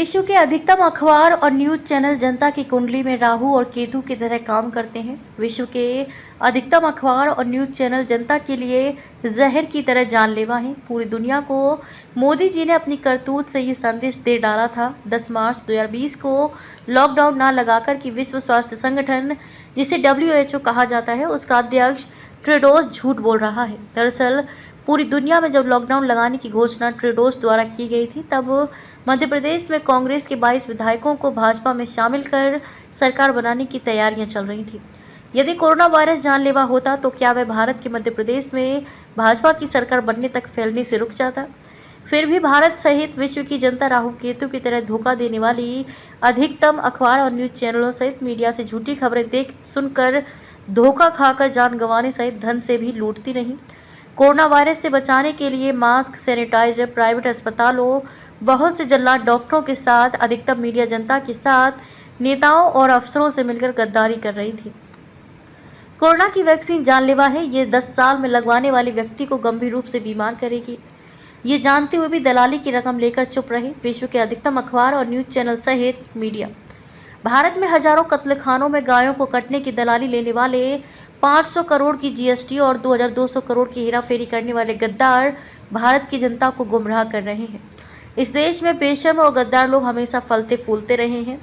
विश्व के अधिकतम अखबार और न्यूज चैनल जनता की कुंडली में राहु और केतु की तरह काम करते हैं। विश्व के अधिकतम अखबार और न्यूज चैनल जनता के लिए जहर की तरह जानलेवा हैं। पूरी दुनिया को मोदी जी ने अपनी करतूत से ये संदेश दे डाला था 10 मार्च 2020 को लॉकडाउन ना लगाकर कि विश्व स्वास्थ्य संगठन, जिसे WHO कहा जाता है, उसका अध्यक्ष ट्रेडोस झूठ बोल रहा है। दरअसल पूरी दुनिया में जब लॉकडाउन लगाने की घोषणा ट्रेडोस द्वारा की गई थी, तब मध्य प्रदेश में कांग्रेस के 22 विधायकों को भाजपा में शामिल कर सरकार बनाने की तैयारियां चल रही थी। यदि कोरोना वायरस जानलेवा होता तो क्या वह भारत के मध्य प्रदेश में भाजपा की सरकार बनने तक फैलने से रुक जाता? फिर भी भारत सहित विश्व की जनता राहु केतु की तरह धोखा देने वाली अधिकतम अखबार और न्यूज चैनलों सहित मीडिया से झूठी खबरें देख सुनकर धोखा खाकर जान गंवाने सहित धन से भी लूटती नहीं। कोरोना वायरस से बचाने के लिए मास्क, सैनिटाइजर, प्राइवेट अस्पतालों, बहुत से जल्लाद डॉक्टरों के साथ अधिकतम मीडिया जनता के साथ नेताओं और अफसरों से मिलकर गद्दारी कर रही थी। कोरोना की वैक्सीन जानलेवा है। ये 10 साल में लगवाने वाले व्यक्ति को गंभीर रूप से बीमार करेगी। ये जानते हुए भी दलाली की रकम लेकर चुप रहे विश्व के अधिकतम अखबार और न्यूज चैनल सहित मीडिया। भारत में हजारों कत्लखानों में गायों को कटने की दलाली लेने वाले, 500 करोड़ की GST और 2200 करोड़ की हेराफेरी करने वाले गद्दार भारत की जनता को गुमराह कर रहे हैं। इस देश में बेशर्म और गद्दार लोग हमेशा फलते फूलते रहे हैं।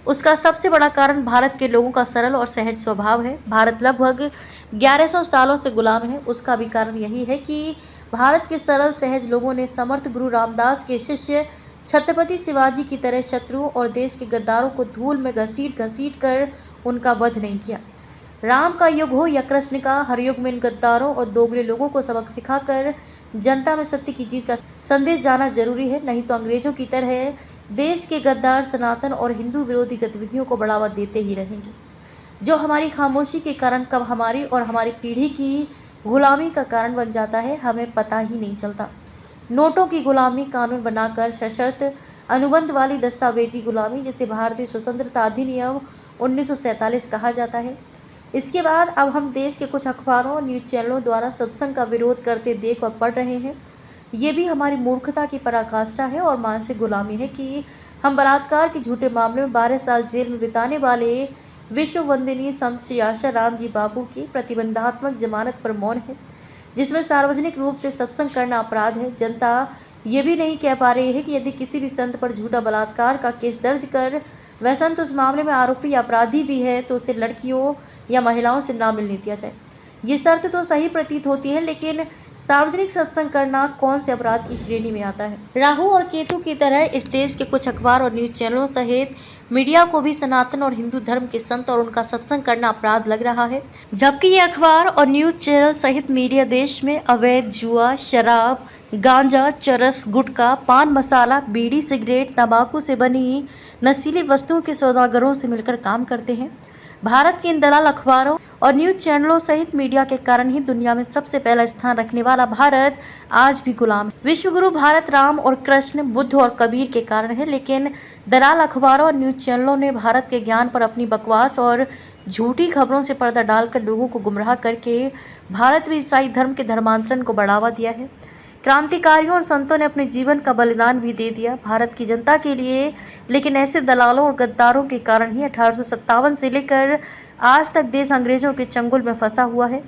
उसका सबसे बड़ा कारण भारत के लोगों का सरल और सहज स्वभाव है। भारत लगभग 1100 सालों से गुलाम है। उसका भी कारण यही है कि भारत के सरल सहज लोगों ने समर्थ गुरु रामदास के शिष्य छत्रपति शिवाजी की तरह शत्रुओं और देश के गद्दारों को धूल में घसीट घसीट कर उनका वध नहीं किया। राम का युग हो या कृष्ण का, हर युग में इन गद्दारों और दोगले लोगों को सबक सिखाकर जनता में सत्य की जीत का संदेश जाना जरूरी है। नहीं तो अंग्रेजों की तरह देश के गद्दार सनातन और हिंदू विरोधी गतिविधियों को बढ़ावा देते ही रहेंगे, जो हमारी खामोशी के कारण कब हमारी और हमारी पीढ़ी की गुलामी का कारण बन जाता है, हमें पता ही नहीं चलता। नोटों की गुलामी, कानून बनाकर सशर्त अनुबंध वाली दस्तावेजी गुलामी, जिसे भारतीय स्वतंत्रता अधिनियम 1947 कहा जाता है। इसके बाद अब हम देश के कुछ अखबारों और न्यूज चैनलों द्वारा सत्संग का विरोध करते देख और पढ़ रहे हैं। ये भी हमारी मूर्खता की पराकाष्ठा है और मानसिक गुलामी है कि हम बलात्कार के झूठे मामले में 12 साल जेल में बिताने वाले विश्व वंदनीय संत श्री आशाराम जी बापू की प्रतिबंधात्मक जमानत पर मौन है, जिसमें सार्वजनिक रूप से सत्संग करना अपराध है। जनता ये भी नहीं कह पा रही है कि यदि किसी भी संत पर झूठा बलात्कार का केस दर्ज कर वह संत उस मामले में आरोपी या अपराधी भी है तो उसे लड़कियों या महिलाओं से ना मिलने दिया जाए। ये शर्त तो सही प्रतीत होती है, लेकिन सार्वजनिक सत्संग करना कौन से अपराध की श्रेणी में आता है? राहु और केतु की तरह इस देश के कुछ अखबार और न्यूज चैनलों सहित मीडिया को भी सनातन और हिंदू धर्म के संत और उनका सत्संग करना अपराध लग रहा है, जबकि ये अखबार और न्यूज चैनल सहित मीडिया देश में अवैध जुआ, शराब, गांजा, चरस, गुटखा, पान मसाला, बीड़ी, सिगरेट, तंबाकू से बनी नशीली वस्तुओं के सौदागरों से मिलकर काम करते हैं। भारत के इन दलाल अखबारों और न्यूज चैनलों सहित मीडिया के कारण ही दुनिया में सबसे पहला स्थान रखने वाला भारत आज भी गुलाम है। विश्वगुरु भारत राम और कृष्ण, बुद्ध और कबीर के कारण है, लेकिन दलाल अखबारों और न्यूज चैनलों ने भारत के ज्ञान पर अपनी बकवास और झूठी खबरों से पर्दा डालकर लोगों को गुमराह करके भारत में ईसाई धर्म के धर्मांतरण को बढ़ावा दिया है। क्रांतिकारियों और संतों ने अपने जीवन का बलिदान भी दे दिया भारत की जनता के लिए, लेकिन ऐसे दलालों और गद्दारों के कारण ही 1857 से लेकर आज तक देश अंग्रेजों के चंगुल में फंसा हुआ है।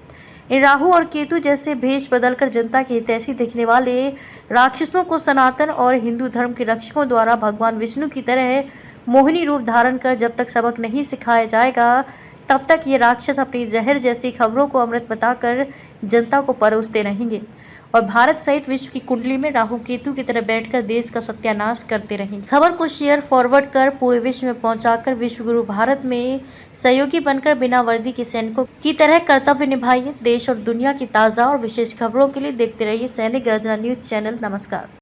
इन राहु और केतु जैसे भेष बदलकर जनता के हितैषी दिखने वाले राक्षसों को सनातन और हिंदू धर्म के रक्षकों द्वारा भगवान विष्णु की तरह मोहिनी रूप धारण कर जब तक सबक नहीं सिखाया जाएगा, तब तक ये राक्षस अपनी जहर जैसी खबरों को अमृत बताकर जनता को परोसते रहेंगे और भारत सहित विश्व की कुंडली में राहु केतु की तरह बैठकर देश का सत्यानाश करते रहेंगे। खबर को शेयर फॉरवर्ड कर पूरे विश्व में पहुंचाकर विश्वगुरु भारत में सहयोगी बनकर बिना वर्दी के सैनिकों की तरह कर्तव्य निभाइए। देश और दुनिया की ताज़ा और विशेष खबरों के लिए देखते रहिए सैनिक गर्जना न्यूज चैनल। नमस्कार।